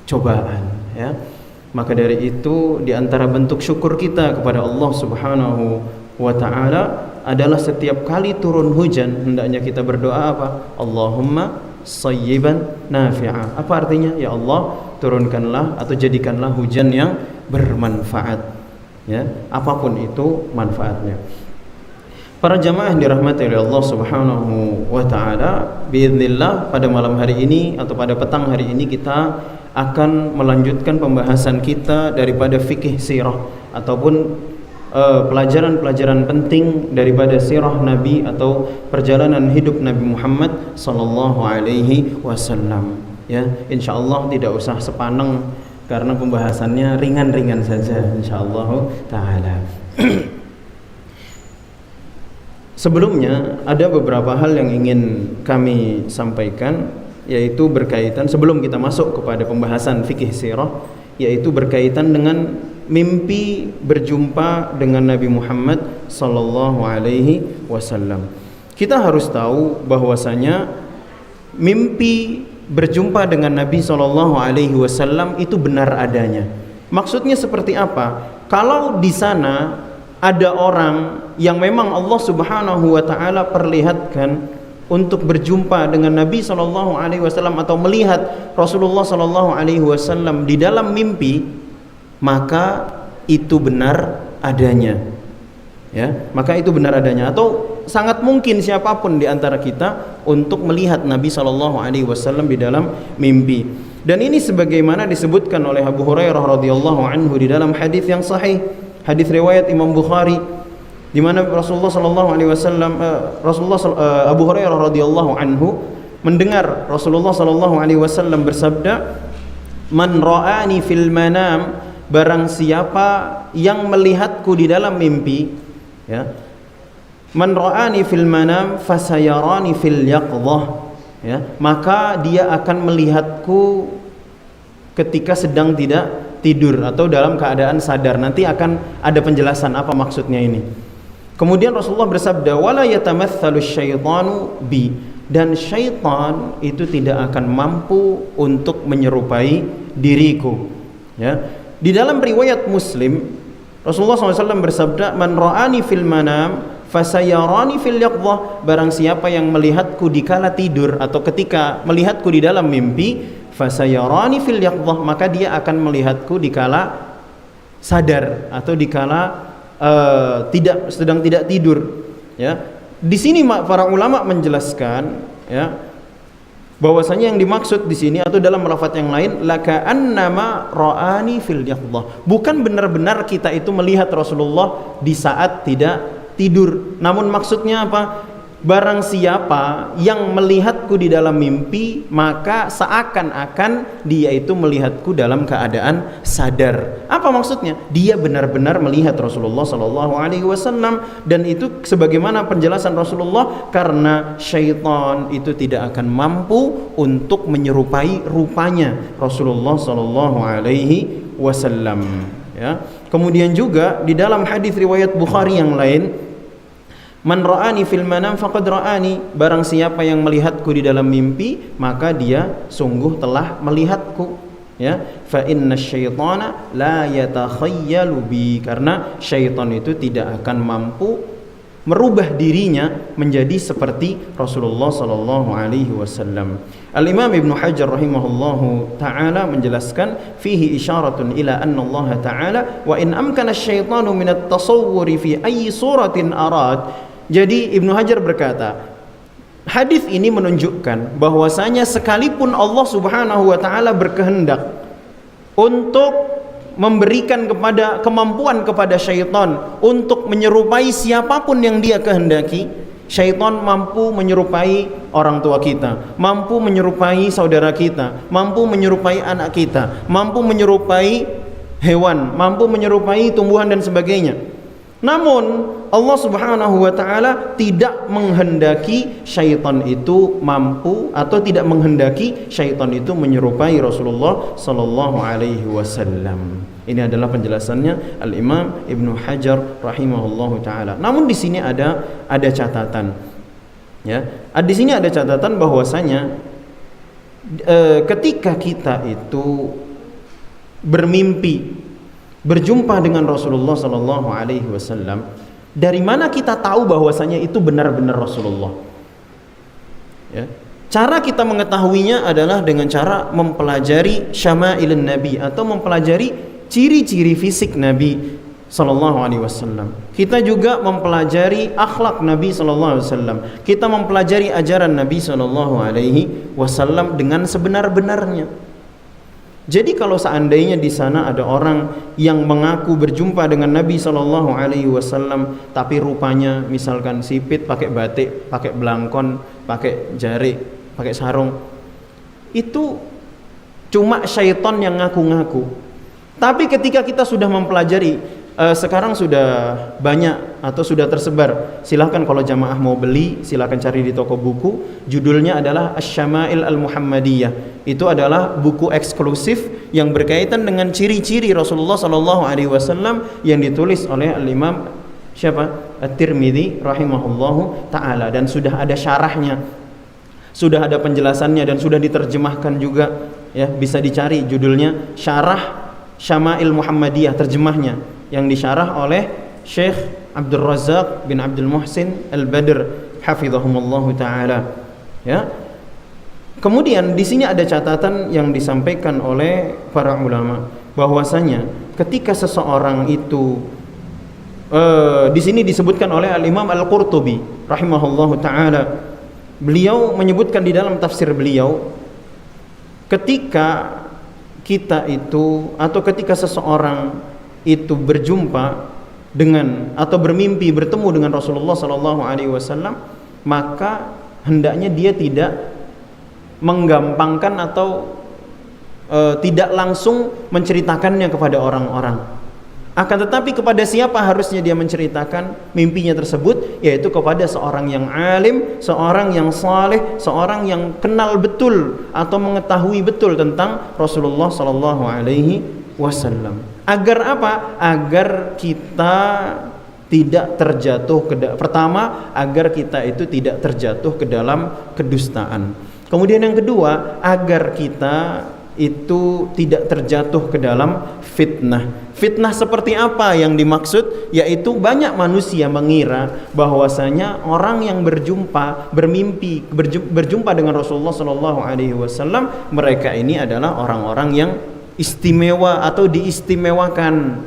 cobaan, ya. Maka dari itu di antara bentuk syukur kita kepada Allah Subhanahu wa taala adalah setiap kali turun hujan hendaknya kita berdoa apa? Allahumma sayyiban nafi'a. Apa artinya? Ya Allah, turunkanlah atau jadikanlah hujan yang bermanfaat, ya, apapun itu manfaatnya. Para jamaah yang dirahmati oleh Allah Subhanahu wa taala, biidznillah pada malam hari ini atau pada petang hari ini kita akan melanjutkan pembahasan kita daripada fikih sirah ataupun pelajaran-pelajaran penting daripada sirah Nabi atau perjalanan hidup Nabi Muhammad sallallahu alaihi wasallam, ya. Insyaallah tidak usah sepaneng karena pembahasannya ringan-ringan saja insyaallah taala. Sebelumnya ada beberapa hal yang ingin kami sampaikan, yaitu berkaitan sebelum kita masuk kepada pembahasan fikih sirah, yaitu berkaitan dengan mimpi berjumpa dengan Nabi Muhammad sallallahu alaihi wasallam. Kita harus tahu bahwasanya mimpi berjumpa dengan Nabi sallallahu alaihi wasallam itu benar adanya. Maksudnya seperti apa? Kalau di sana ada orang yang memang Allah Subhanahu wa taala perlihatkan untuk berjumpa dengan Nabi sallallahu alaihi wasallam atau melihat Rasulullah sallallahu alaihi wasallam di dalam mimpi, maka itu benar adanya, ya. Maka itu benar adanya, atau sangat mungkin siapapun di antara kita untuk melihat Nabi sallallahu alaihi wasallam di dalam mimpi. Dan ini sebagaimana disebutkan oleh Abu Hurairah radhiyallahu anhu di dalam hadis yang sahih, hadis riwayat Imam Bukhari, di mana Rasulullah sallallahu alaihi wasallam Abu Hurairah radhiyallahu anhu mendengar Rasulullah sallallahu alaihi wasallam bersabda, "Man ra'ani fil manam," barang siapa yang melihatku di dalam mimpi, ya. Man ra'ani fil manam fasayarani fil yaqdhah, ya. Maka dia akan melihatku ketika sedang tidak tidur atau dalam keadaan sadar. Nanti akan ada penjelasan apa maksudnya ini. Kemudian Rasulullah bersabda, "Wala yatamatsalu syaitanu bi," dan syaitan itu tidak akan mampu untuk menyerupai diriku, ya. Di dalam riwayat Muslim, Rasulullah SAW bersabda, "Man ra'ani fil manam fasayarani fil yaqdhah," barang siapa yang melihatku di kala tidur atau ketika melihatku di dalam mimpi, fasayarani fil yaqdhah, maka dia akan melihatku di kala sadar atau di kala sedang tidak tidur, ya. Di sini para ulama menjelaskan, ya, bahwasanya yang dimaksud di sini atau dalam lafaz yang lain, laka annama ra'ani fil yaqdhah, bukan benar-benar kita itu melihat Rasulullah di saat tidak tidur. Namun maksudnya apa? Barang siapa yang melihatku di dalam mimpi, maka seakan-akan dia itu melihatku dalam keadaan sadar. Apa maksudnya? Dia benar-benar melihat Rasulullah sallallahu alaihi wasallam, dan itu sebagaimana penjelasan Rasulullah, karena syaitan itu tidak akan mampu untuk menyerupai rupanya Rasulullah sallallahu alaihi wasallam, ya. Kemudian juga di dalam hadis riwayat Bukhari yang lain, "Man ra'ani fil manam faqad ra'ani," barang siapa yang melihatku di dalam mimpi, maka dia sungguh telah melihatku, ya. Fa inna syaitana la yatakhayyalu bi, karena syaitan itu tidak akan mampu merubah dirinya menjadi seperti Rasulullah sallallahu alaihi wasallam. Al-Imam Ibnu Hajar rahimahullahu taala menjelaskan, fihi isyaratun ila anna Allah taala wa in amkana asyaitanu min at-tasawwuri fi ayyi suratin arad. Jadi Ibnu Hajar berkata, hadis ini menunjukkan bahwasanya sekalipun Allah Subhanahu wa taala berkehendak untuk memberikan kemampuan kepada syaitan untuk menyerupai siapapun yang dia kehendaki, syaitan mampu menyerupai orang tua kita, mampu menyerupai saudara kita, mampu menyerupai anak kita, mampu menyerupai hewan, mampu menyerupai tumbuhan dan sebagainya. Namun Allah Subhanahu wa taala tidak menghendaki syaitan itu mampu atau tidak menghendaki syaitan itu menyerupai Rasulullah sallallahu alaihi wasallam. Ini adalah penjelasannya Al-Imam Ibnu Hajar rahimahullahu taala. Namun di sini ada catatan, ya. Di sini ada catatan bahwasanya ketika kita itu bermimpi berjumpa dengan Rasulullah sallallahu alaihi wasallam, dari mana kita tahu bahwasanya itu benar-benar Rasulullah? Ya. Cara kita mengetahuinya adalah dengan cara mempelajari syama'ilun Nabi atau mempelajari ciri-ciri fisik Nabi sallallahu alaihi wasallam. Kita juga mempelajari akhlak Nabi sallallahu alaihi wasallam. Kita mempelajari ajaran Nabi sallallahu alaihi wasallam dengan sebenar-benarnya. Jadi kalau seandainya di sana ada orang yang mengaku berjumpa dengan Nabi sallallahu alaihi wasallam tapi rupanya misalkan sipit, pakai batik, pakai belangkon, pakai jari, pakai sarung, itu cuma syaitan yang ngaku-ngaku. Tapi ketika kita sudah mempelajari, sekarang sudah banyak atau sudah tersebar. Silahkan kalau jamaah mau beli, silahkan cari di toko buku. Judulnya adalah Asy-Syama'il Al-Muhammadiyah. Itu adalah buku eksklusif yang berkaitan dengan ciri-ciri Rasulullah sallallahu alaihi wasallam yang ditulis oleh Al-Imam siapa? At-Tirmidzi rahimahullahu taala, dan sudah ada syarahnya. Sudah ada penjelasannya dan sudah diterjemahkan juga, ya, bisa dicari judulnya Syarah Syama'il Muhammadiyah, terjemahnya yang disyarah oleh Syekh Abdul Razak bin Abdul Muhsin Al-Badr hafizahumullahu taala, ya. Kemudian di sini ada catatan yang disampaikan oleh para ulama bahwasanya ketika seseorang itu di sini disebutkan oleh Al-Imam Al-Qurtubi rahimahullahu taala, beliau menyebutkan di dalam tafsir beliau, ketika kita itu atau ketika seseorang itu berjumpa dengan atau bermimpi bertemu dengan Rasulullah sallallahu alaihi wasallam, maka hendaknya dia tidak menggampangkan atau tidak langsung menceritakannya kepada orang-orang. Akan tetapi kepada siapa harusnya dia menceritakan mimpinya tersebut? Yaitu kepada seorang yang alim, seorang yang saleh, seorang yang kenal betul atau mengetahui betul tentang Rasulullah sallallahu alaihi wasallam. Agar apa? Agar kita tidak terjatuh pertama, agar kita itu tidak terjatuh ke dalam kedustaan. Kemudian yang kedua, agar kita itu tidak terjatuh ke dalam fitnah. Fitnah seperti apa yang dimaksud? Yaitu banyak manusia mengira bahwasanya orang yang bermimpi berjumpa dengan Rasulullah sallallahu alaihi wasallam, mereka ini adalah orang-orang yang istimewa atau diistimewakan.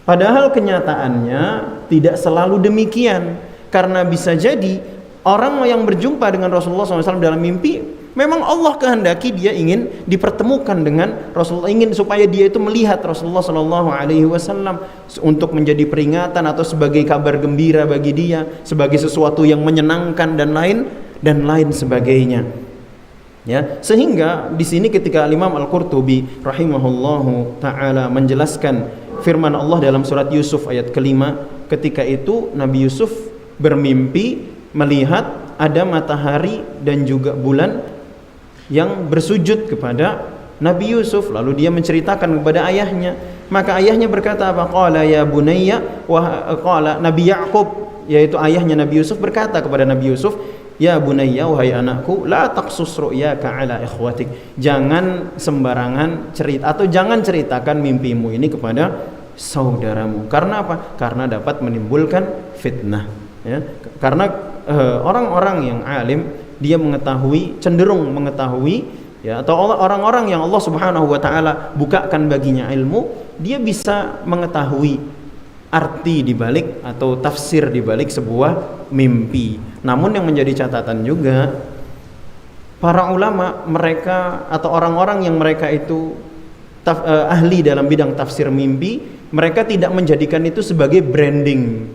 Padahal kenyataannya tidak selalu demikian, karena bisa jadi orang yang berjumpa dengan Rasulullah SAW dalam mimpi, memang Allah kehendaki dia ingin dipertemukan dengan Rasulullah, ingin supaya dia itu melihat Rasulullah SAW untuk menjadi peringatan atau sebagai kabar gembira bagi dia, sebagai sesuatu yang menyenangkan dan lain sebagainya. Ya, sehingga di sini ketika Imam Al-Qurtubi rahimahullahu taala menjelaskan firman Allah dalam surat Yusuf ayat kelima, ketika itu Nabi Yusuf bermimpi melihat ada matahari dan juga bulan yang bersujud kepada Nabi Yusuf, lalu dia menceritakan kepada ayahnya. Maka ayahnya berkata apa? Qala ya bunayya, wa qala Nabi Ya'qub, yaitu ayahnya Nabi Yusuf, berkata kepada Nabi Yusuf, ya bunayya, wahai anakku, la taqsus ru'yaka ala ikhwatik, jangan sembarangan cerita atau jangan ceritakan mimpimu ini kepada saudaramu. Karena apa? Karena dapat menimbulkan fitnah, ya. Karena orang-orang yang alim, dia cenderung mengetahui, ya, atau orang-orang yang Allah Subhanahu wa taala bukakan baginya ilmu, dia bisa mengetahui arti dibalik atau tafsir dibalik sebuah mimpi. Namun yang menjadi catatan juga, para ulama mereka atau orang-orang yang mereka itu ahli dalam bidang tafsir mimpi, mereka tidak menjadikan itu sebagai branding.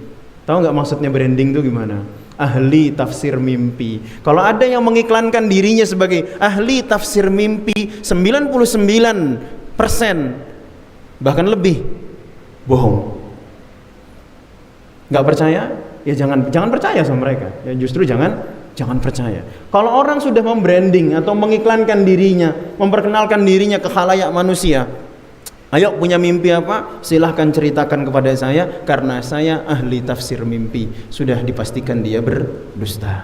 Tahu nggak maksudnya branding itu gimana? Ahli tafsir mimpi. Kalau ada yang mengiklankan dirinya sebagai ahli tafsir mimpi 99% bahkan lebih, bohong. Nggak percaya? Ya jangan percaya sama mereka. Ya justru jangan percaya. Kalau orang sudah membranding atau mengiklankan dirinya, memperkenalkan dirinya ke khalayak manusia, ayo punya mimpi apa? Silahkan ceritakan kepada saya, karena saya ahli tafsir mimpi. Sudah dipastikan dia berdusta.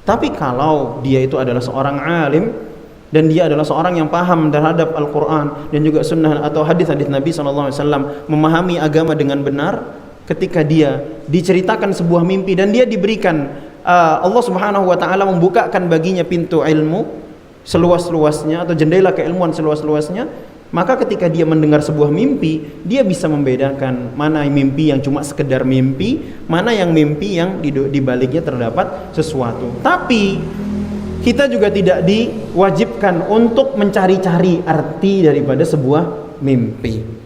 Tapi kalau dia itu adalah seorang alim, dan dia adalah seorang yang paham terhadap Al-Quran dan juga sunnah atau hadis-hadis Nabi SAW, memahami agama dengan benar, ketika dia diceritakan sebuah mimpi dan dia diberikan Allah Subhanahu wa taala membukakan baginya pintu ilmu seluas-luasnya atau jendela keilmuan seluas-luasnya, maka ketika dia mendengar sebuah mimpi, dia bisa membedakan mana mimpi yang cuma sekedar mimpi, mana yang mimpi yang di baliknya terdapat sesuatu. Tapi kita juga tidak diwajibkan untuk mencari-cari arti daripada sebuah mimpi.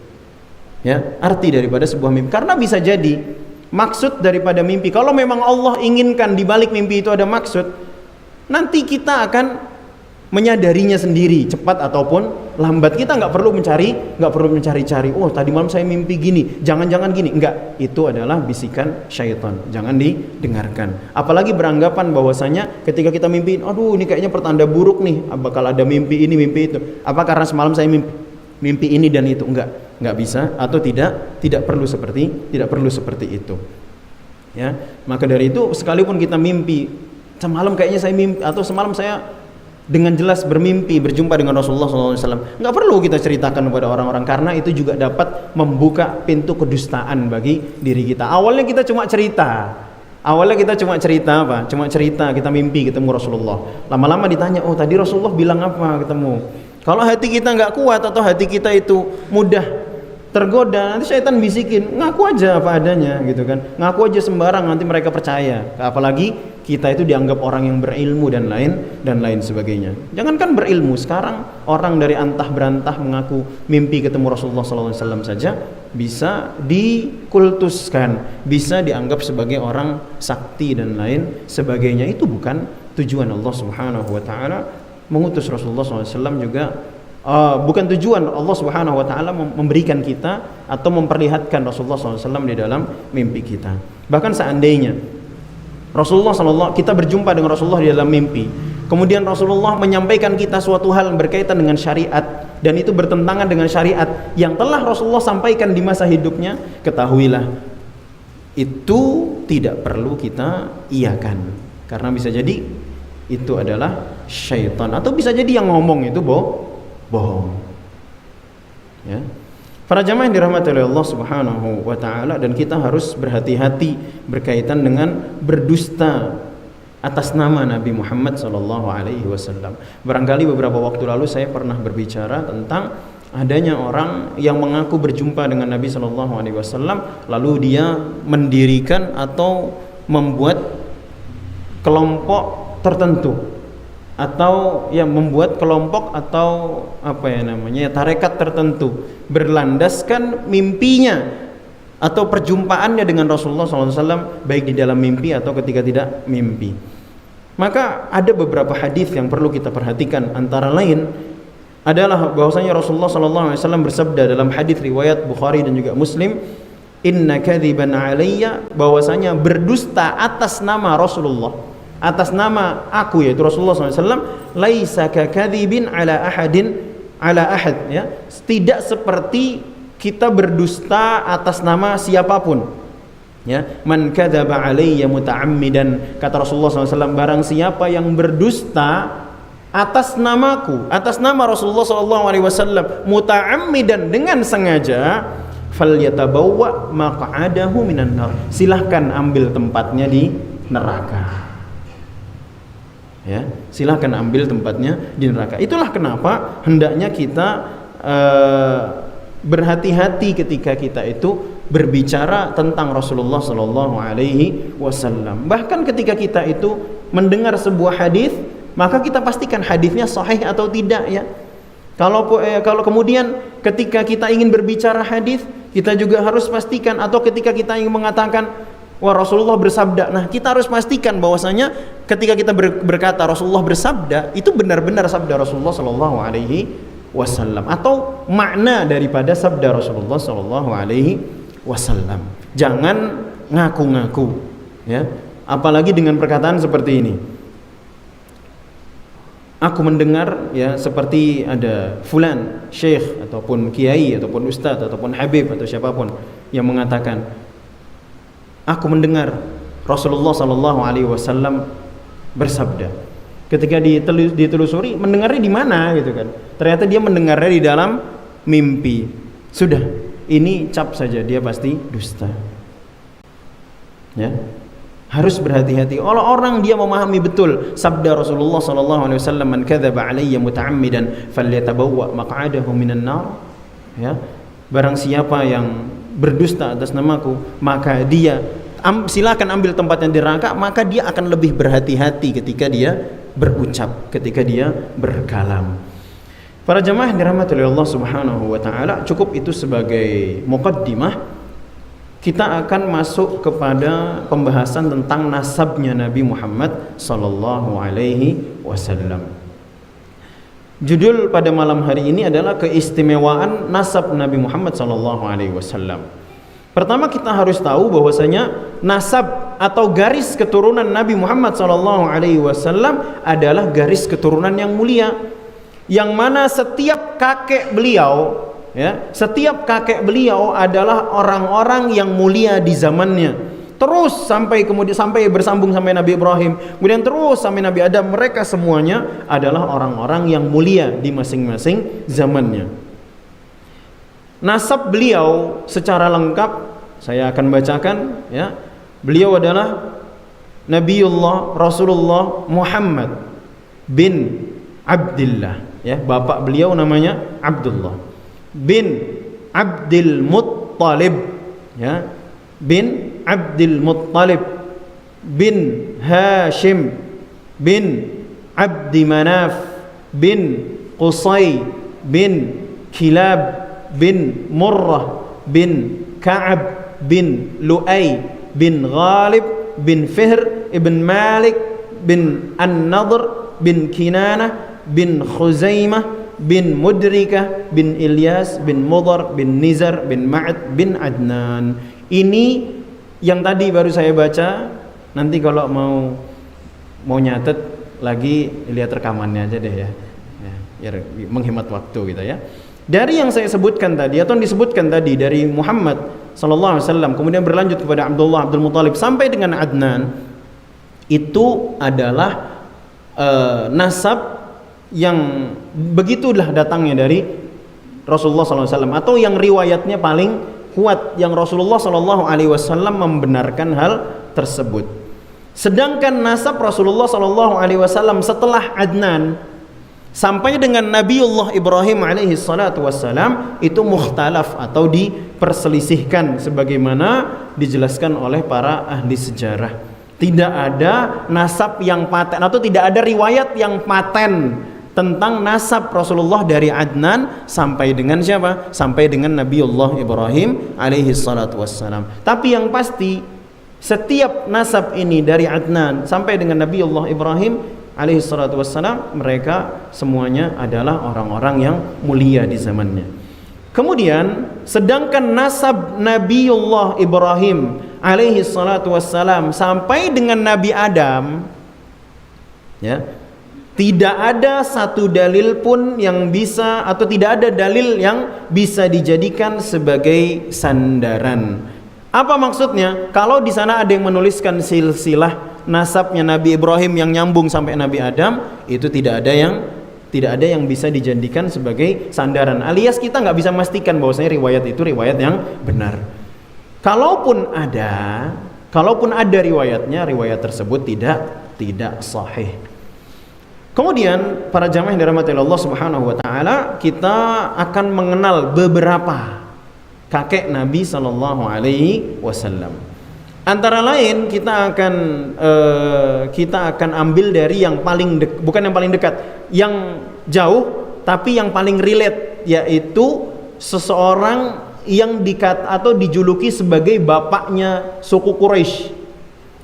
Ya, arti daripada sebuah mimpi. Karena bisa jadi maksud daripada mimpi, kalau memang Allah inginkan di balik mimpi itu ada maksud, nanti kita akan menyadarinya sendiri, cepat ataupun lambat. Kita nggak perlu mencari-cari. Oh, tadi malam saya mimpi gini, jangan-jangan gini. Enggak, itu adalah bisikan syaitan. Jangan didengarkan. Apalagi beranggapan bahwasanya ketika kita mimpi, aduh ini kayaknya pertanda buruk nih, bakal ada mimpi ini, mimpi itu. Apa karena semalam saya mimpi ini dan itu? Enggak bisa atau tidak perlu seperti itu. Ya, maka dari itu sekalipun kita mimpi, semalam kayaknya saya mimpi atau semalam saya dengan jelas bermimpi berjumpa dengan Rasulullah SAW, nggak perlu kita ceritakan kepada orang-orang, karena itu juga dapat membuka pintu kedustaan bagi diri kita. Awalnya kita cuma cerita apa? Cuma cerita kita mimpi ketemu Rasulullah. Lama-lama ditanya, oh tadi Rasulullah bilang apa ketemu? Kalau hati kita nggak kuat atau hati kita itu mudah tergoda, nanti syaitan bisikin, ngaku aja apa adanya gitu kan, ngaku aja sembarang, nanti mereka percaya. Apalagi kita itu dianggap orang yang berilmu dan lain sebagainya. Jangankan berilmu, sekarang orang dari antah berantah mengaku mimpi ketemu Rasulullah SAW saja bisa dikultuskan, bisa dianggap sebagai orang sakti dan lain sebagainya. Itu bukan tujuan Allah Subhanahu wa taala mengutus Rasulullah SAW, juga bukan tujuan Allah Subhanahu wa taala memberikan kita atau memperlihatkan Rasulullah SAW di dalam mimpi kita. Bahkan seandainya kita berjumpa dengan Rasulullah di dalam mimpi, kemudian Rasulullah menyampaikan kita suatu hal berkaitan dengan syariat, dan itu bertentangan dengan syariat yang telah Rasulullah sampaikan di masa hidupnya, ketahuilah itu tidak perlu kita iakan, karena bisa jadi itu adalah syaitan, atau bisa jadi yang ngomong itu bohong. Ya. Para jamaah yang dirahmati oleh Allah Subhanahu wa taala, dan kita harus berhati-hati berkaitan dengan berdusta atas nama Nabi Muhammad sallallahu alaihi wasallam. Barangkali beberapa waktu lalu saya pernah berbicara tentang adanya orang yang mengaku berjumpa dengan Nabi sallallahu alaihi wasallam, lalu dia mendirikan atau membuat kelompok tertentu, atau ya membuat kelompok atau tarekat tertentu berlandaskan mimpinya atau perjumpaannya dengan Rasulullah SAW, baik di dalam mimpi atau ketika tidak mimpi. Maka ada beberapa hadis yang perlu kita perhatikan, antara lain adalah bahwasanya Rasulullah SAW bersabda dalam hadis riwayat Bukhari dan juga Muslim, inna kadziban alayya, bahwasanya berdusta atas nama Rasulullah, atas nama aku yaitu Rasulullah SAW, laisa kakadzibin ala ahad, ya, tidak seperti kita berdusta atas nama siapapun, ya. Man kadzaba alayya muta'ammidan, kata Rasulullah SAW, barang siapa yang berdusta atas namaku, atas nama Rasulullah SAW, muta'ammidan, dengan sengaja, falyatabawwa maq'adahu minan nar, silahkan ambil tempatnya di neraka. Ya, silahkan ambil tempatnya di neraka. Itulah kenapa hendaknya kita berhati-hati ketika kita itu berbicara tentang Rasulullah Sallallahu Alaihi Wasallam. Bahkan ketika kita itu mendengar sebuah hadis, maka kita pastikan hadisnya sahih atau tidak, ya. Kalau kemudian ketika kita ingin berbicara hadis, kita juga harus pastikan, atau ketika kita ingin mengatakan wah Rasulullah bersabda, nah kita harus pastikan bahwasanya ketika kita berkata Rasulullah bersabda, itu benar-benar sabda Rasulullah Sallallahu Alaihi Wasallam atau makna daripada sabda Rasulullah Sallallahu Alaihi Wasallam. Jangan ngaku-ngaku, ya. Apalagi dengan perkataan seperti ini. Aku mendengar, ya, seperti ada fulan, syekh ataupun kiai ataupun ustadz ataupun habib atau siapapun yang mengatakan, aku mendengar Rasulullah Sallallahu Alaihi Wasallam bersabda. Ketika ditelusuri, mendengarnya di mana gitu kan. Ternyata dia mendengarnya di dalam mimpi. Sudah, ini cap saja, dia pasti dusta. Ya. Harus berhati-hati. Kalau orang dia memahami betul sabda Rasulullah sallallahu alaihi wasallam, "Man kadzaba alayya muta'ammidan falyatabawwa maq'adahu minan nar." Ya. Barang siapa yang berdusta atas namaku, maka dia silakan ambil tempatnya di neraka, maka dia akan lebih berhati-hati ketika dia berucap, ketika dia berkalam. Para jamaah yang dirahmati oleh Allah Subhanahu wa taala, cukup itu sebagai muqaddimah. Kita akan masuk kepada pembahasan tentang nasabnya Nabi Muhammad sallallahu alaihi wasallam. Judul pada malam hari ini adalah keistimewaan nasab Nabi Muhammad sallallahu alaihi wasallam. Pertama kita harus tahu bahwasanya nasab atau garis keturunan Nabi Muhammad SAW adalah garis keturunan yang mulia, yang mana setiap kakek beliau, ya, setiap kakek beliau adalah orang-orang yang mulia di zamannya. Terus sampai bersambung sampai Nabi Ibrahim, kemudian terus sampai Nabi Adam, mereka semuanya adalah orang-orang yang mulia di masing-masing zamannya. Nasab beliau secara lengkap saya akan bacakan, ya. Beliau adalah Nabiullah Rasulullah Muhammad bin Abdullah, ya. Bapak beliau namanya Abdullah bin Abdul Muttalib, ya. Bin Abdul Muttalib bin Hashim bin Abdi Manaf bin Qusay bin Kilab bin Murrah bin Ka'ab bin Lu'ay bin Ghalib bin Fihr ibn Malik bin An-Nadr bin Kinanah bin Khuzaimah bin Mudrikah bin Ilyas bin Mudhar bin Nizar bin Ma'ad bin Adnan. Ini yang tadi baru saya baca. Nanti kalau mau nyatet lagi, lihat rekamannya aja deh ya, biar menghemat waktu gitu ya. Dari yang saya sebutkan tadi atau disebutkan tadi dari Muhammad sallallahu alaihi wasallam, kemudian berlanjut kepada Abdullah Abdul Muthalib sampai dengan Adnan, itu adalah nasab yang begitulah datangnya dari Rasulullah sallallahu alaihi wasallam, atau yang riwayatnya paling kuat, yang Rasulullah sallallahu alaihi wasallam membenarkan hal tersebut. Sedangkan nasab Rasulullah sallallahu alaihi wasallam setelah Adnan sampai dengan Nabiullah Ibrahim alaihi salatu wassalam itu mukhtalaf atau diperselisihkan sebagaimana dijelaskan oleh para ahli sejarah. Tidak ada nasab yang paten atau tidak ada riwayat yang paten tentang nasab Rasulullah dari Adnan sampai dengan siapa? Sampai dengan Nabiullah Ibrahim alaihi salatu wassalam. Tapi yang pasti setiap nasab ini dari Adnan sampai dengan Nabiullah Ibrahim alaihi salatu wassalam, mereka semuanya adalah orang-orang yang mulia di zamannya. Kemudian sedangkan nasab Nabiullah Ibrahim alaihi salatu wassalam sampai dengan Nabi Adam, ya, tidak ada satu dalil pun yang bisa, atau tidak ada dalil yang bisa dijadikan sebagai sandaran. Apa maksudnya? Kalau di sana ada yang menuliskan silsilah nasabnya Nabi Ibrahim yang nyambung sampai Nabi Adam, itu tidak ada yang bisa dijadikan sebagai sandaran, alias kita nggak bisa memastikan bahwasanya riwayat itu riwayat yang benar. Kalaupun ada riwayatnya, riwayat tersebut tidak sahih. Kemudian para jamaah yang dirahmati Allah Subhanahu wa taala, kita akan mengenal beberapa kakek Nabi sallallahu alaihi wasallam. Antara lain kita akan ambil dari yang paling bukan yang paling dekat, yang jauh tapi yang paling relate, yaitu seseorang yang atau dijuluki sebagai bapaknya suku Quraisy.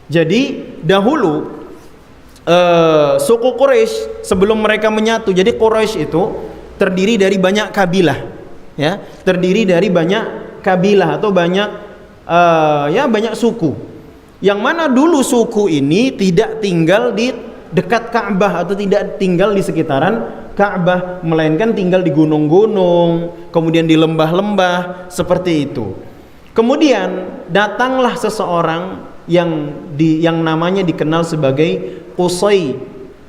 Jadi dahulu suku Quraisy sebelum mereka menyatu, jadi Quraisy itu terdiri dari banyak kabilah, ya, terdiri dari banyak kabilah atau banyak suku, yang mana dulu suku ini tidak tinggal di dekat Ka'bah atau tidak tinggal di sekitaran Ka'bah, melainkan tinggal di gunung-gunung, kemudian di lembah-lembah seperti itu. Kemudian datanglah seseorang yang namanya dikenal sebagai Qusay,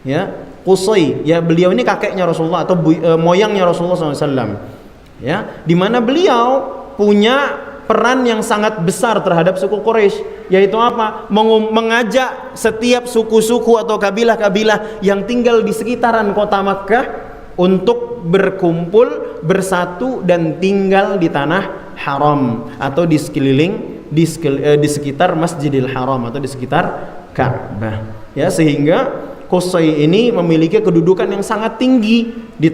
ya. Qusay, ya beliau ini kakeknya Rasulullah atau moyangnya Rasulullah SAW. Ya, di mana beliau punya peran yang sangat besar terhadap suku Quraisy, yaitu apa? Mengajak setiap suku-suku atau kabilah-kabilah yang tinggal di sekitaran kota Makkah untuk berkumpul, bersatu dan tinggal di tanah haram atau di sekeliling di sekitar Masjidil Haram atau di sekitar Ka'bah. Ya, sehingga Qusay ini memiliki kedudukan yang sangat tinggi di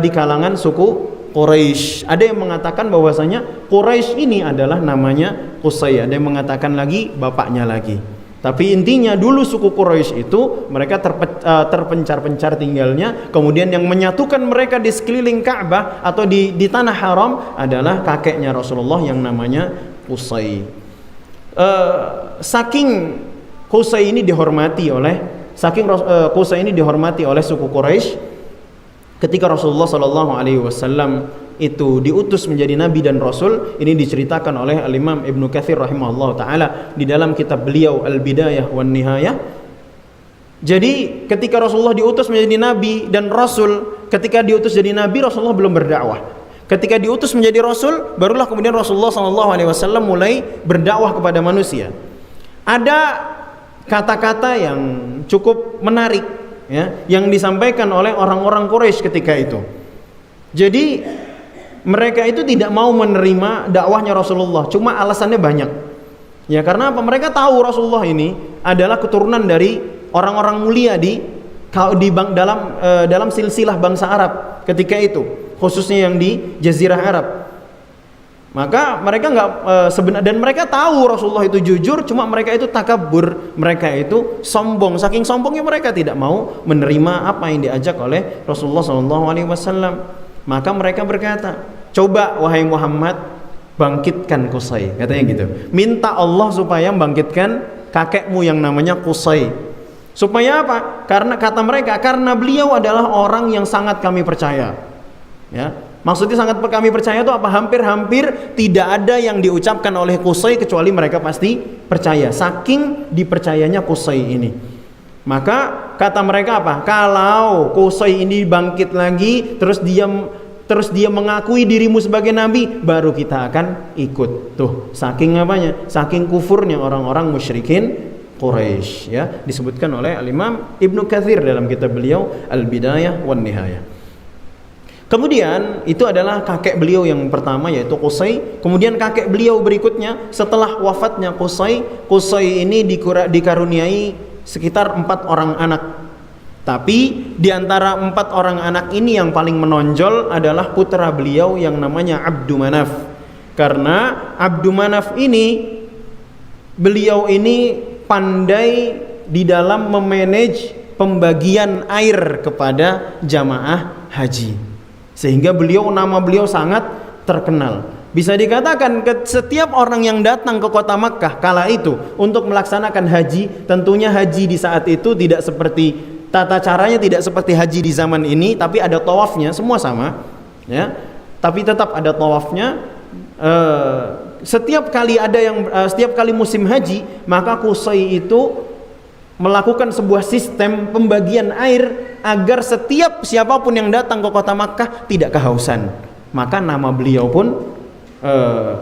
kalangan suku Quraisy. Ada yang mengatakan bahwasanya Quraisy ini adalah namanya Qusay. Ada yang mengatakan lagi bapaknya lagi. Tapi intinya dulu suku Quraisy itu mereka terpencar-pencar tinggalnya. Kemudian yang menyatukan mereka di sekeliling Ka'bah atau di tanah haram adalah kakeknya Rasulullah yang namanya Qusay. Saking Qusay ini dihormati oleh suku Quraisy, ketika Rasulullah SAW itu diutus menjadi nabi dan rasul, ini diceritakan oleh Al-Imam Ibnu Katsir rahimahullah taala di dalam kitab beliau Al-Bidayah wan Nihayah. Jadi ketika Rasulullah diutus menjadi nabi dan rasul, ketika diutus jadi nabi Rasulullah belum berdakwah. Ketika diutus menjadi rasul, barulah kemudian Rasulullah SAW mulai berdakwah kepada manusia. Ada kata-kata yang cukup menarik, ya, yang disampaikan oleh orang-orang Quraisy ketika itu. Jadi mereka itu tidak mau menerima dakwahnya Rasulullah, cuma alasannya banyak. Ya, karena apa? Mereka tahu Rasulullah ini adalah keturunan dari orang-orang mulia dalam silsilah bangsa Arab ketika itu, khususnya yang di Jazirah Arab. Maka mereka dan mereka tahu Rasulullah itu jujur, cuma mereka itu takabur, mereka itu sombong. Saking sombongnya mereka tidak mau menerima apa yang diajak oleh Rasulullah SAW. Maka mereka berkata, coba wahai Muhammad, bangkitkan Qusay, katanya gitu. Minta Allah supaya bangkitkan kakekmu yang namanya Qusay. Supaya apa? Karena kata mereka, karena beliau adalah orang yang sangat kami percaya. Ya. Maksudnya sangat kami percaya itu apa? Hampir-hampir tidak ada yang diucapkan oleh Qusay kecuali mereka pasti percaya. Saking dipercayanya Qusay ini. Maka kata mereka apa? Kalau Qusay ini bangkit lagi, terus dia mengakui dirimu sebagai nabi, baru kita akan ikut. Tuh, saking apanya? Saking kufurnya orang-orang musyrikin Quraisy, ya, disebutkan oleh Al-Imam Ibnu Katsir dalam kitab beliau Al-Bidayah wan Nihayah. Kemudian itu adalah kakek beliau yang pertama, yaitu Qusay. Kemudian kakek beliau berikutnya setelah wafatnya Qusay ini dikaruniai sekitar 4 orang anak. Tapi di antara 4 orang anak ini yang paling menonjol adalah putra beliau yang namanya Abdu Manaf. Karena Abdu Manaf ini, beliau ini pandai di dalam memanage pembagian air kepada jamaah haji. Sehingga nama beliau sangat terkenal. Bisa dikatakan setiap orang yang datang ke kota Makkah kala itu untuk melaksanakan haji, tentunya haji di saat itu tidak seperti tata caranya, tidak seperti haji di zaman ini, tapi ada tawafnya, semua sama, ya. Tapi tetap ada tawafnya. Setiap kali musim haji, maka Qusay itu melakukan sebuah sistem pembagian air agar siapapun yang datang ke kota Makkah tidak kehausan. Maka nama beliau pun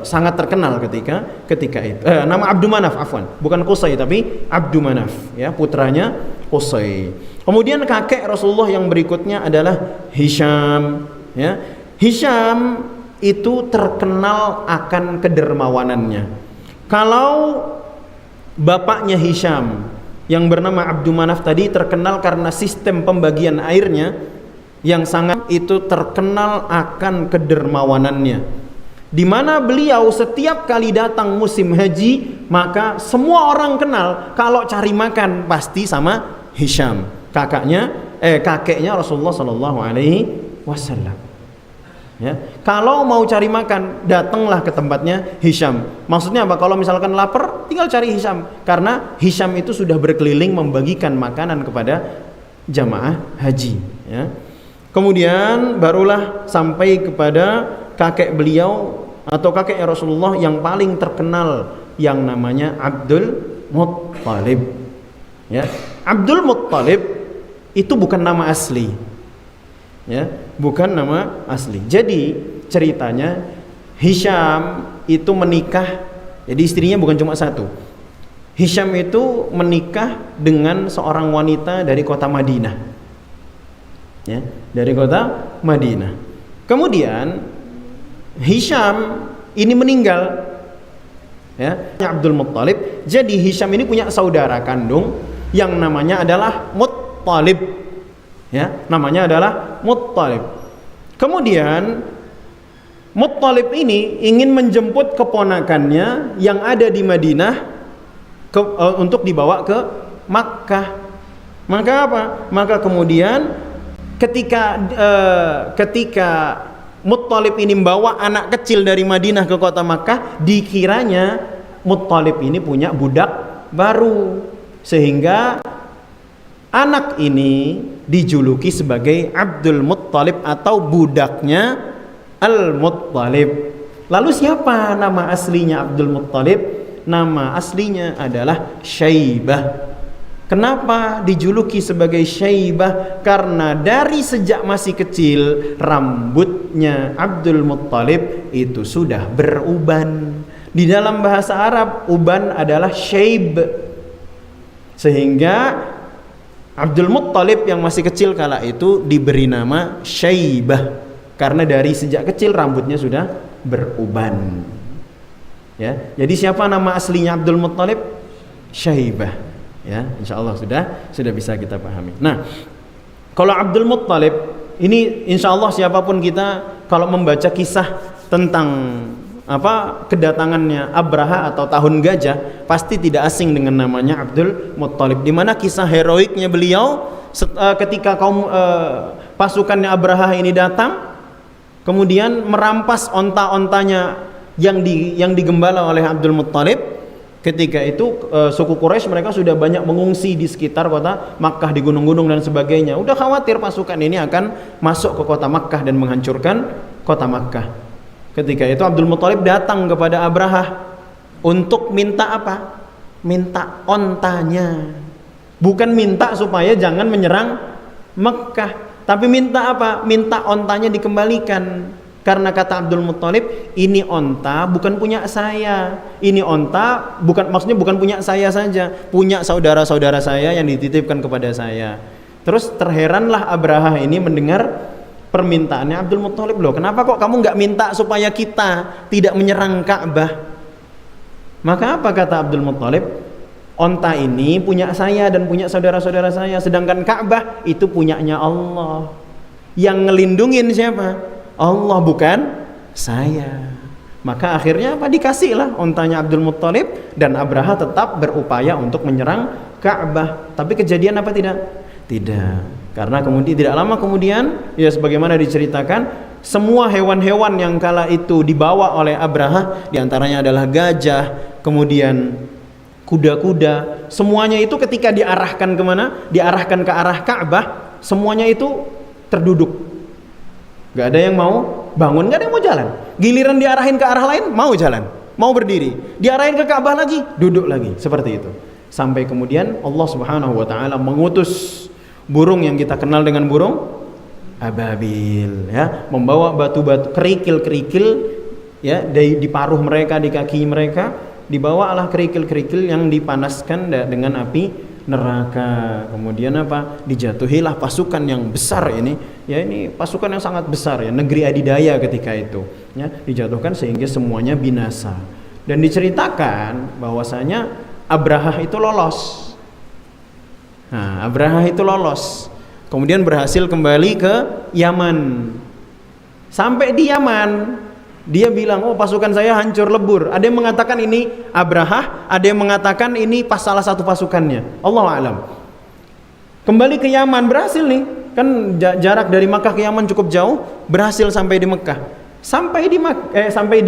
sangat terkenal ketika itu. Nama Abdu Manaf, bukan Qusay tapi Abdu Manaf, ya, putranya Qusay. Kemudian kakek Rasulullah yang berikutnya adalah Hisham, ya. Hisham itu terkenal akan kedermawanannya. Kalau bapaknya Hisham yang bernama Abdu Manaf tadi terkenal karena sistem pembagian airnya yang sangat itu terkenal akan kedermawanannya, di mana beliau setiap kali datang musim haji maka semua orang kenal kalau cari makan pasti sama Hisham, kakeknya Rasulullah SAW. Ya, kalau mau cari makan datanglah ke tempatnya Hisham. Maksudnya apa? Kalau misalkan lapar tinggal cari Hisham, karena Hisham itu sudah berkeliling membagikan makanan kepada jamaah haji, ya. Kemudian barulah sampai kepada kakek beliau atau kakeknya Rasulullah yang paling terkenal yang namanya Abdul Muttalib, ya. Abdul Muttalib itu bukan nama asli. Ya, bukan nama asli. Jadi ceritanya Hisham itu menikah, jadi istrinya bukan cuma satu. Hisham itu menikah dengan seorang wanita dari kota Madinah. Ya, dari kota Madinah. Kemudian Hisham ini meninggal. Ya, Abdul Muttalib. Jadi Hisham ini punya saudara kandung yang namanya adalah Muttalib. Ya, namanya adalah Muttalib. Kemudian Muttalib ini ingin menjemput keponakannya yang ada di Madinah untuk dibawa ke Makkah. Maka apa? Maka kemudian ketika Muttalib ini membawa anak kecil dari Madinah ke kota Makkah, dikiranya Muttalib ini punya budak baru, sehingga anak ini dijuluki sebagai Abdul Muttalib atau budaknya Al-Muttalib. Lalu siapa nama aslinya Abdul Muttalib? Nama aslinya adalah Syaibah. Kenapa dijuluki sebagai Syaibah? Karena dari sejak masih kecil rambutnya Abdul Muttalib itu sudah beruban. Di dalam bahasa Arab uban adalah syaib. Sehingga Abdul Muttalib yang masih kecil kala itu diberi nama Syaibah karena dari sejak kecil rambutnya sudah beruban. Ya, jadi siapa nama aslinya Abdul Muttalib? Syaibah. Ya, insyaallah sudah bisa kita pahami. Nah, kalau Abdul Muttalib ini insyaallah siapapun kita kalau membaca kisah tentang kedatangannya Abraha atau tahun gajah pasti tidak asing dengan namanya Abdul Muttalib, di mana kisah heroiknya beliau ketika pasukannya Abraha ini datang kemudian merampas onta-ontanya yang digembala oleh Abdul Muttalib. Ketika itu suku Quraisy mereka sudah banyak mengungsi di sekitar kota Makkah, di gunung-gunung dan sebagainya. Udah khawatir pasukan ini akan masuk ke kota Makkah dan menghancurkan kota Makkah. Ketika itu Abdul Muttalib datang kepada Abraha untuk minta apa? Minta ontanya. Bukan minta supaya jangan menyerang Mekkah, tapi minta apa? Minta ontanya dikembalikan. Karena kata Abdul Muttalib, ini onta bukan punya saya. Ini onta maksudnya bukan punya saya saja, punya saudara-saudara saya yang dititipkan kepada saya. Terus terheranlah Abraha ini mendengar permintaannya Abdul Muttalib, loh kenapa kok kamu nggak minta supaya kita tidak menyerang Ka'bah? Maka apa kata Abdul Muttalib? Onta ini punya saya dan punya saudara-saudara saya, sedangkan Ka'bah itu punyanya Allah. Yang ngelindungin siapa? Allah, bukan saya. Maka akhirnya apa? Dikasihlah ontanya Abdul Muttalib dan Abraha tetap berupaya untuk menyerang Ka'bah. Tapi kejadian apa tidak? Tidak. Karena kemudian tidak lama kemudian, ya sebagaimana diceritakan, semua hewan-hewan yang kala itu dibawa oleh Abraha, diantaranya adalah gajah, kemudian kuda-kuda, semuanya itu ketika diarahkan kemana? Diarahkan ke arah Ka'bah, semuanya itu terduduk. Gak ada yang mau bangun, gak ada yang mau jalan. Giliran diarahin ke arah lain, mau jalan, mau berdiri. Diarahin ke Ka'bah lagi, duduk lagi, seperti itu. Sampai kemudian Allah Subhanahu wa taala mengutus burung yang kita kenal dengan burung ababil, ya, membawa batu-batu kerikil-kerikil, ya, di paruh mereka, di kaki mereka, dibawalah kerikil-kerikil yang dipanaskan dengan api neraka. Kemudian apa? Dijatuhilah pasukan yang besar ini, ya, ini pasukan yang sangat besar, ya, negeri adidaya ketika itu, ya, dijatuhkan sehingga semuanya binasa. Dan diceritakan bahwasanya Abraha itu lolos. Nah, Abraha itu lolos, kemudian berhasil kembali ke Yaman. Sampai di Yaman, dia bilang, oh pasukan saya hancur lebur. Ada yang mengatakan ini Abraha, ada yang mengatakan ini pas salah satu pasukannya. Allahu a'lam. Kembali ke Yaman, berhasil nih. Kan jarak dari Makkah ke Yaman cukup jauh, berhasil sampai di Mekah. Sampai di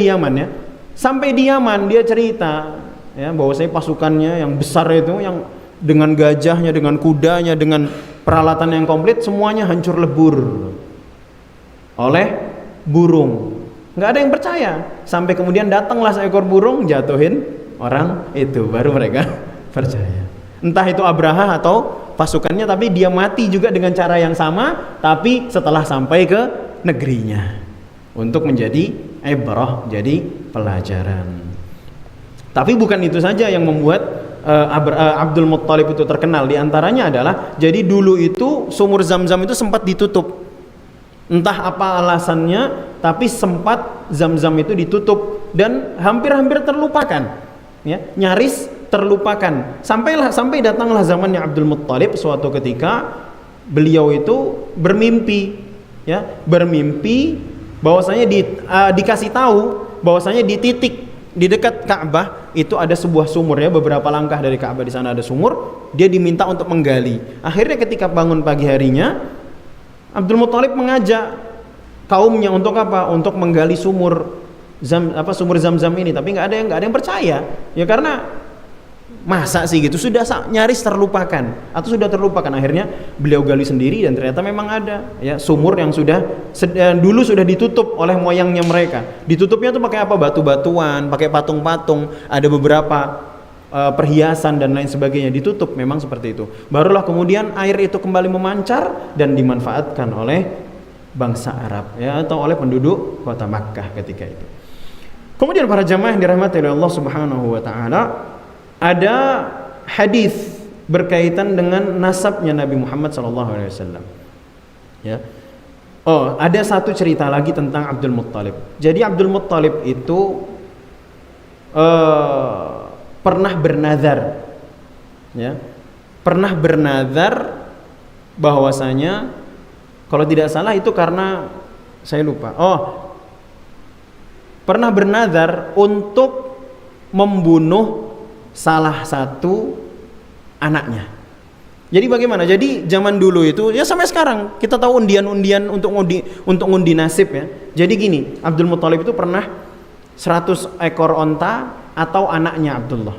Yaman, ya. Sampai di Yaman dia cerita, ya, bahwa saya pasukannya yang besar itu, yang dengan gajahnya, dengan kudanya, dengan peralatan yang komplit, semuanya hancur lebur oleh burung. Nggak ada yang percaya. Sampai kemudian datanglah seekor burung, jatuhin orang itu, baru mereka percaya. Entah itu Abraha atau pasukannya, tapi dia mati juga dengan cara yang sama, tapi setelah sampai ke negerinya, untuk menjadi ibrah, jadi pelajaran. Tapi bukan itu saja yang membuat Abdul Muttalib itu terkenal. Di antaranya adalah, jadi dulu itu sumur Zam-Zam itu sempat ditutup. Entah apa alasannya, tapi sempat Zam-Zam itu ditutup dan hampir-hampir terlupakan. Ya, nyaris terlupakan. Sampai datanglah zamannya Abdul Muttalib. Suatu ketika beliau itu bermimpi, ya, bermimpi bahwasanya dikasih tahu bahwasanya di titik di dekat Ka'bah itu ada sebuah sumur, ya, beberapa langkah dari Ka'bah di sana ada sumur. Dia diminta untuk menggali. Akhirnya ketika bangun pagi harinya, Abdul Muttalib mengajak kaumnya untuk apa? Untuk menggali sumur Zam-Zam ini. Tapi nggak ada yang percaya. Ya karena masa sih gitu, sudah nyaris terlupakan atau sudah terlupakan. Akhirnya beliau gali sendiri dan ternyata memang ada, ya, sumur yang dulu sudah ditutup oleh moyangnya mereka. Ditutupnya tuh pakai apa? Batu-batuan, pakai patung-patung, ada beberapa perhiasan dan lain sebagainya, ditutup memang seperti itu. Barulah kemudian air itu kembali memancar dan dimanfaatkan oleh bangsa Arab, ya, atau oleh penduduk kota Makkah ketika itu. Kemudian para jamaah yang dirahmati oleh Allah Subhanahu wa taala, ada hadis berkaitan dengan nasabnya Nabi Muhammad SAW. Ya. Oh, ada satu cerita lagi tentang Abdul Muttalib. Jadi Abdul Muttalib itu pernah bernazar, ya, pernah bernazar bahwasanya, kalau tidak salah itu karena saya lupa. Pernah bernazar untuk membunuh salah satu anaknya. Jadi bagaimana? Jadi zaman dulu itu, ya sampai sekarang kita tahu undian-undian untuk ngundi nasib, ya. Jadi gini, Abdul Muttalib itu pernah 100 ekor onta atau anaknya Abdullah.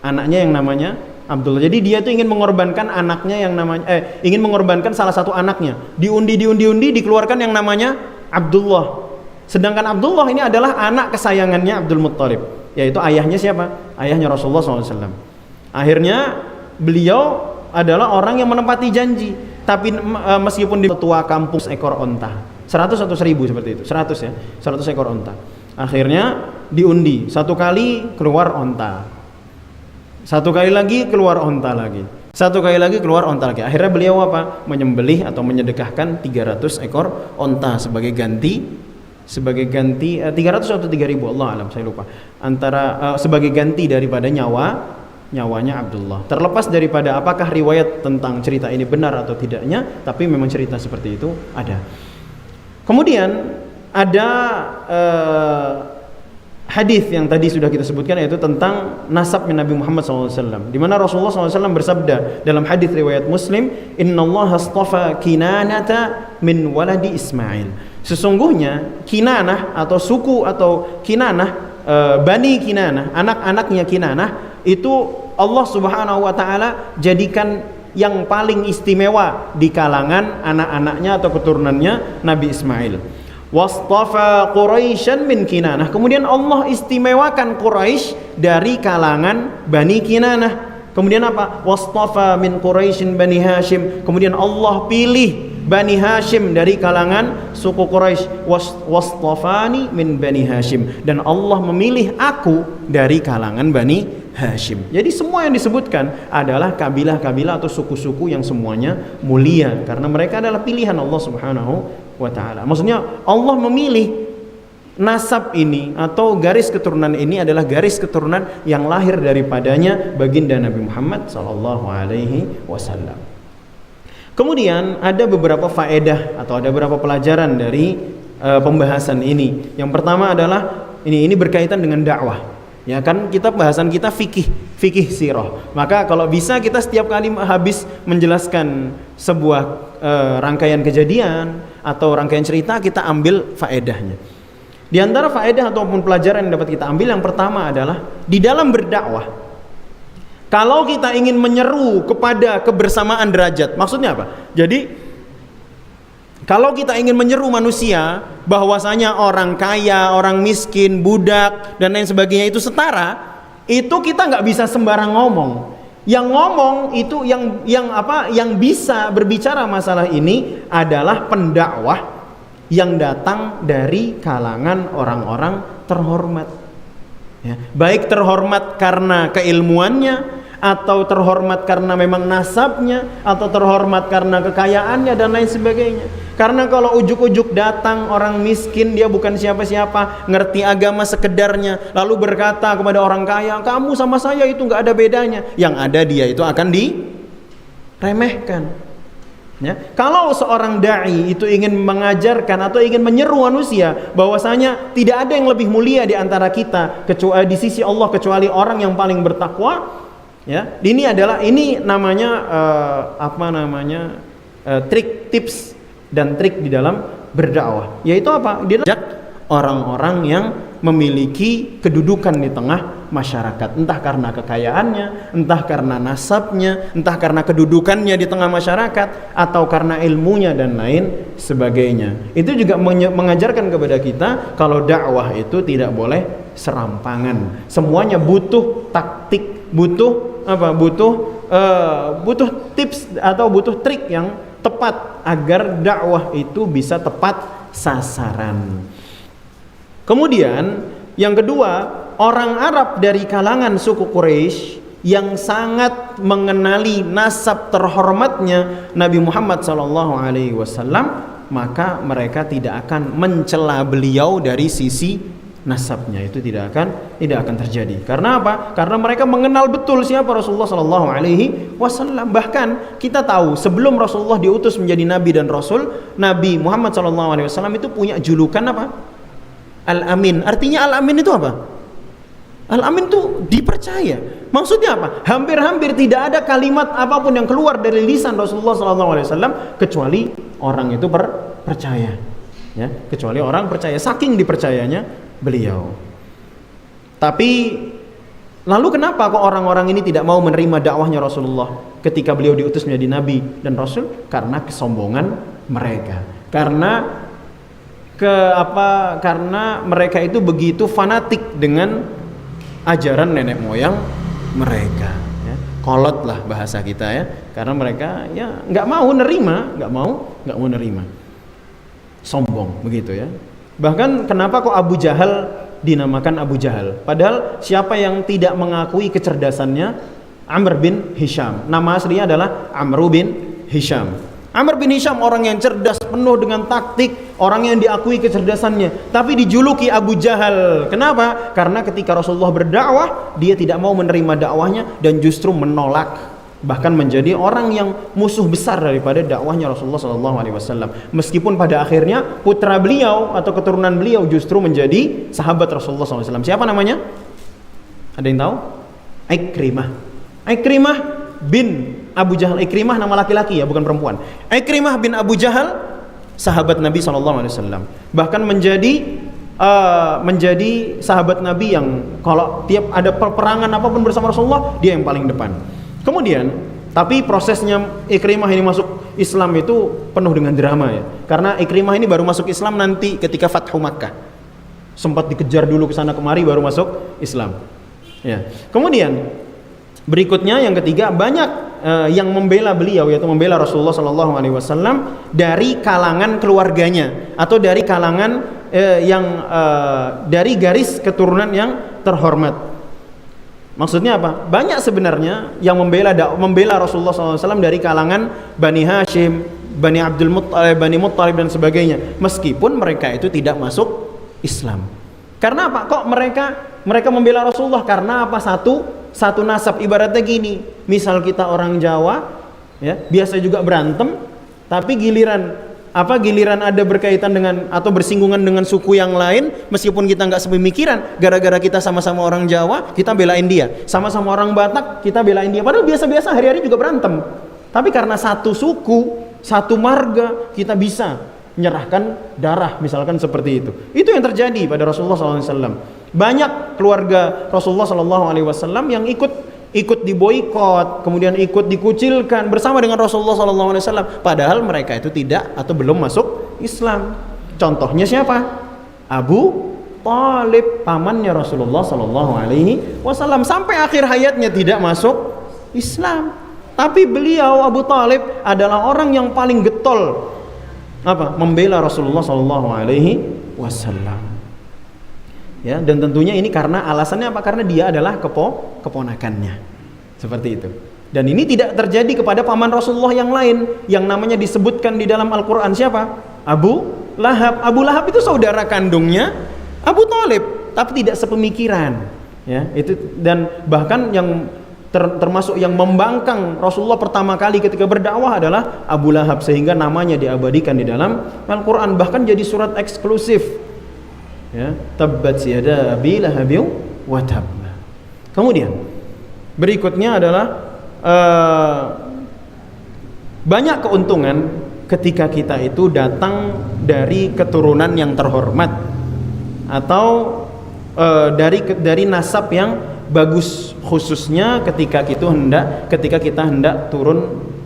Anaknya yang namanya Abdullah. Jadi dia itu ingin mengorbankan anaknya yang namanya ingin mengorbankan salah satu anaknya. Diundi dikeluarkan yang namanya Abdullah. Sedangkan Abdullah ini adalah anak kesayangannya Abdul Muttalib, yaitu ayahnya siapa? Ayahnya Rasulullah SAW. Akhirnya beliau adalah orang yang menepati janji, tapi meskipun di tua kampung ekor onta, 100 atau 1000 seperti itu, 100 ya, 100 ekor onta. Akhirnya diundi, satu kali keluar onta, satu kali lagi keluar onta lagi, satu kali lagi keluar onta lagi. Akhirnya beliau apa? Menyembelih atau menyedekahkan 300 ekor onta sebagai ganti 300 atau 3000, Allah alam, saya lupa, antara sebagai ganti daripada nyawanya Abdullah. Terlepas daripada apakah riwayat tentang cerita ini benar atau tidaknya, tapi memang cerita seperti itu ada. Kemudian ada hadis yang tadi sudah kita sebutkan, yaitu tentang nasabnya Nabi Muhammad SAW, di mana Rasulullah SAW bersabda dalam hadis riwayat Muslim, Innallaha astafa Kinanata min waladi Ismail. Sesungguhnya Kinanah atau suku atau Kinanah, Bani Kinanah, anak-anaknya Kinanah itu Allah Subhanahu wa taala jadikan yang paling istimewa di kalangan anak-anaknya atau keturunannya Nabi Ismail. Wastafa Quraisyan min Kinanah. Kemudian Allah istimewakan Quraisy dari kalangan Bani Kinanah. Kemudian apa? Wastafa min Quraisyin Bani Hashim. Kemudian Allah pilih Bani Hashim dari kalangan suku Quraisy. Wastafani min Bani Hashim. Dan Allah memilih aku dari kalangan Bani Hashim. Jadi semua yang disebutkan adalah kabilah-kabilah atau suku-suku yang semuanya mulia, karena mereka adalah pilihan Allah Subhanahu wa ta'ala. Maksudnya Allah memilih nasab ini atau garis keturunan ini adalah garis keturunan yang lahir daripadanya baginda Nabi Muhammad SAW. Kemudian ada beberapa faedah atau ada beberapa pelajaran dari pembahasan ini. Yang pertama adalah ini berkaitan dengan dakwah. Ya kan, kita bahasan kita fikih sirah. Maka kalau bisa kita setiap kali habis menjelaskan sebuah rangkaian kejadian atau rangkaian cerita, kita ambil faedahnya. Di antara faedah ataupun pelajaran yang dapat kita ambil, yang pertama adalah di dalam berdakwah, kalau kita ingin menyeru kepada kebersamaan derajat, maksudnya apa? Jadi kalau kita ingin menyeru manusia bahwasanya orang kaya, orang miskin, budak dan lain sebagainya itu setara, itu kita nggak bisa sembarang ngomong. Yang ngomong itu yang bisa berbicara masalah ini adalah pendakwah yang datang dari kalangan orang-orang terhormat. Ya, baik terhormat karena keilmuannya, atau terhormat karena memang nasabnya, atau terhormat karena kekayaannya dan lain sebagainya. Karena kalau ujuk-ujuk datang orang miskin, dia bukan siapa-siapa, ngerti agama sekedarnya, lalu berkata kepada orang kaya, kamu sama saya itu nggak ada bedanya, yang ada dia itu akan diremehkan. Ya. Kalau seorang dai itu ingin mengajarkan atau ingin menyeru manusia bahwasanya tidak ada yang lebih mulia di antara kita kecuali di sisi Allah kecuali orang yang paling bertakwa, ya, ini namanya trik, tips dan trik di dalam berdakwah, yaitu apa? Dia ajak orang-orang yang memiliki kedudukan di tengah masyarakat, entah karena kekayaannya, entah karena nasabnya, entah karena kedudukannya di tengah masyarakat, atau karena ilmunya dan lain sebagainya. Itu juga mengajarkan kepada kita kalau dakwah itu tidak boleh serampangan. Semuanya butuh taktik, butuh tips atau butuh trik yang tepat agar dakwah itu bisa tepat sasaran. Kemudian yang kedua, orang Arab dari kalangan suku Quraisy yang sangat mengenali nasab terhormatnya Nabi Muhammad SAW, maka mereka tidak akan mencela beliau dari sisi nasabnya, itu tidak akan terjadi. Karena apa? Karena mereka mengenal betul siapa Rasulullah SAW. Bahkan kita tahu sebelum Rasulullah diutus menjadi Nabi dan Rasul, Nabi Muhammad SAW itu punya julukan apa? Al-Amin. Artinya Al-Amin itu apa? Al-Amin itu dipercaya. Maksudnya apa? Hampir-hampir tidak ada kalimat apapun yang keluar dari lisan Rasulullah SAW kecuali orang itu percaya. Ya, kecuali orang percaya, saking dipercayanya beliau. Tapi lalu kenapa kok orang-orang ini tidak mau menerima dakwahnya Rasulullah ketika beliau diutus menjadi Nabi dan Rasul? Karena kesombongan mereka. Karena mereka itu begitu fanatik dengan ajaran nenek moyang mereka, ya. Kolot lah bahasa kita, ya. Karena mereka ya nggak mau nerima, sombong begitu, ya. Bahkan kenapa kok Abu Jahal dinamakan Abu Jahal? Padahal siapa yang tidak mengakui kecerdasannya? Amr bin Hisham. Nama aslinya adalah Amr bin Hisham. Amr bin Hisham orang yang cerdas, penuh dengan taktik, orang yang diakui kecerdasannya, tapi dijuluki Abu Jahal. Kenapa? Karena ketika Rasulullah berdakwah, dia tidak mau menerima dakwahnya dan justru menolak, bahkan menjadi orang yang musuh besar daripada dakwahnya Rasulullah SAW. Meskipun pada akhirnya putra beliau atau keturunan beliau justru menjadi sahabat Rasulullah SAW. Siapa namanya? Ada yang tahu? Ikrimah bin Abu Jahal. Ikrimah nama laki-laki, ya, bukan perempuan. Ikrimah bin Abu Jahal sahabat Nabi SAW. Bahkan menjadi sahabat Nabi yang kalau tiap ada peperangan apapun bersama Rasulullah, dia yang paling depan. Kemudian, tapi prosesnya Ikrimah ini masuk Islam itu penuh dengan drama, ya. Karena Ikrimah ini baru masuk Islam nanti ketika Fathu Makkah. Sempat dikejar dulu ke sana kemari baru masuk Islam. Ya. Kemudian berikutnya yang ketiga, banyak yang membela beliau, yaitu membela Rasulullah SAW dari kalangan keluarganya atau dari kalangan dari garis keturunan yang terhormat. Maksudnya apa? Banyak sebenarnya yang membela Rasulullah SAW dari kalangan Bani Hashim, Bani Abdul Muttalib, Bani Muttalib dan sebagainya, meskipun mereka itu tidak masuk Islam. Karena apa? Kok mereka membela Rasulullah? Karena apa? Satu nasab. Ibaratnya gini, misal kita orang Jawa, ya, biasa juga berantem, tapi giliran ada berkaitan dengan atau bersinggungan dengan suku yang lain, meskipun kita nggak sepemikiran, gara-gara kita sama-sama orang Jawa, kita belain dia. Sama-sama orang Batak, kita belain dia. Padahal biasa-biasa hari-hari juga berantem. Tapi karena satu suku, satu marga, kita bisa menyerahkan darah, misalkan seperti itu. Itu yang terjadi pada Rasulullah SAW. Banyak keluarga Rasulullah SAW yang ikut diboikot, kemudian ikut dikucilkan bersama dengan Rasulullah SAW. Padahal mereka itu tidak atau belum masuk Islam. Contohnya siapa? Abu Thalib, pamannya Rasulullah SAW. Sampai akhir hayatnya tidak masuk Islam. Tapi beliau Abu Thalib adalah orang yang paling getol membela Rasulullah sallallahu alaihi wasallam. Ya, dan tentunya ini karena alasannya apa? Karena dia adalah keponakannya. Seperti itu. Dan ini tidak terjadi kepada paman Rasulullah yang lain yang namanya disebutkan di dalam Al-Qur'an. Siapa? Abu Lahab. Abu Lahab itu saudara kandungnya Abu Thalib, tapi tidak sepemikiran. Ya, itu, dan bahkan yang termasuk yang membangkang Rasulullah pertama kali ketika berdakwah adalah Abu Lahab, sehingga namanya diabadikan di dalam Al-Qur'an, bahkan jadi surat eksklusif. Ya, tabbat yada abi lahabin wa tab. Kemudian berikutnya adalah banyak keuntungan ketika kita itu datang dari keturunan yang terhormat atau dari nasab yang bagus, khususnya ketika kita hendak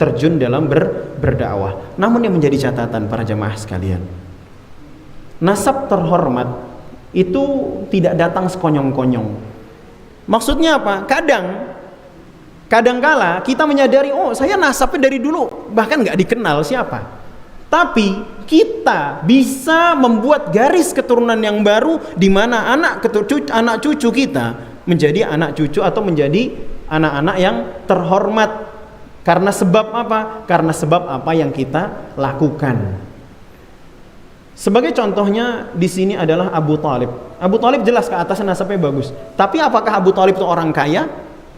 terjun dalam berdakwah. Namun yang menjadi catatan para jamaah sekalian, nasab terhormat itu tidak datang sekonyong-konyong. Maksudnya apa? Kadangkala kita menyadari, oh saya nasabnya dari dulu bahkan nggak dikenal siapa, tapi kita bisa membuat garis keturunan yang baru di mana anak cucu kita menjadi anak cucu atau menjadi anak-anak yang terhormat. Karena sebab apa? Karena sebab apa yang kita lakukan. Sebagai contohnya di sini adalah Abu Thalib. Abu Thalib jelas ke atasnya nasabnya bagus. Tapi apakah Abu Thalib itu orang kaya?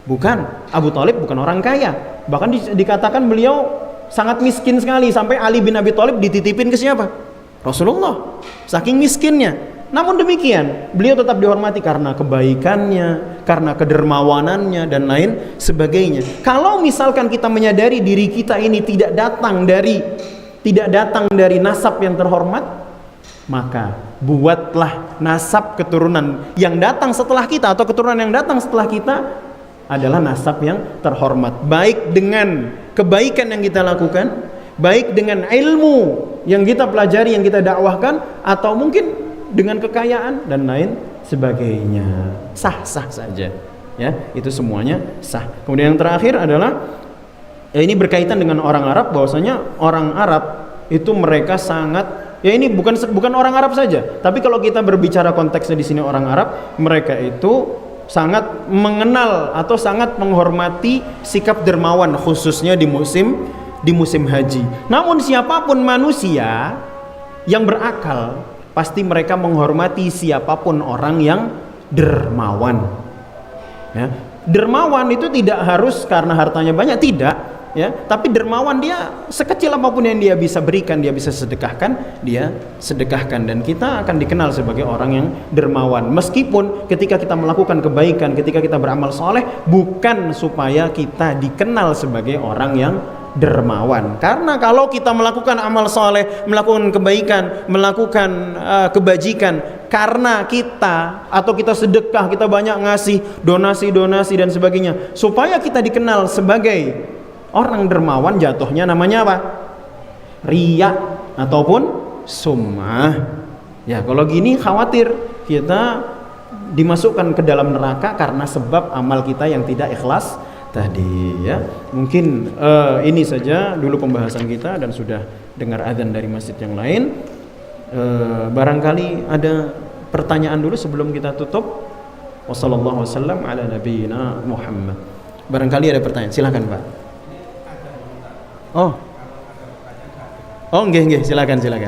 Bukan. Abu Thalib bukan orang kaya. Bahkan dikatakan beliau sangat miskin sekali, sampai Ali bin Abi Thalib dititipin ke siapa? Rasulullah. Saking miskinnya. Namun demikian, beliau tetap dihormati karena kebaikannya, karena kedermawanannya dan lain sebagainya. Kalau misalkan kita menyadari diri kita ini tidak datang dari nasab yang terhormat, maka buatlah nasab keturunan yang datang setelah kita atau keturunan yang datang setelah kita adalah nasab yang terhormat, baik dengan kebaikan yang kita lakukan, baik dengan ilmu yang kita pelajari, yang kita dakwahkan, atau mungkin dengan kekayaan dan lain sebagainya. Sah-sah saja, ya, itu semuanya sah. Kemudian yang terakhir adalah ini berkaitan dengan orang Arab, bahwasanya orang Arab itu mereka sangat, ya ini bukan orang Arab saja, tapi kalau kita berbicara konteksnya di sini orang Arab, mereka itu sangat mengenal atau sangat menghormati sikap dermawan, khususnya di musim haji. Namun siapapun manusia yang berakal, pasti mereka menghormati siapapun orang yang dermawan. Ya, dermawan itu tidak harus karena hartanya banyak, tidak. Ya, tapi dermawan dia sekecil apapun yang dia bisa berikan, dia bisa sedekahkan, dia sedekahkan, dan kita akan dikenal sebagai orang yang dermawan. Meskipun ketika kita melakukan kebaikan, ketika kita beramal soleh, bukan supaya kita dikenal sebagai orang yang dermawan. Karena kalau kita melakukan amal soleh, melakukan kebaikan, melakukan kebajikan karena kita, atau kita sedekah, kita banyak ngasih donasi dan sebagainya, supaya kita dikenal sebagai orang dermawan, jatuhnya namanya apa? Riya ataupun sum'ah. Ya, kalau gini khawatir kita dimasukkan ke dalam neraka karena sebab amal kita yang tidak ikhlas tadi, ya. Mungkin ini saja dulu pembahasan kita, dan sudah dengar adzan dari masjid yang lain. Barangkali ada pertanyaan dulu sebelum kita tutup. Wassallallahu wasallam ala nabiyyina Muhammad. Barangkali ada pertanyaan, silakan Pak. Oh, nggih, silakan.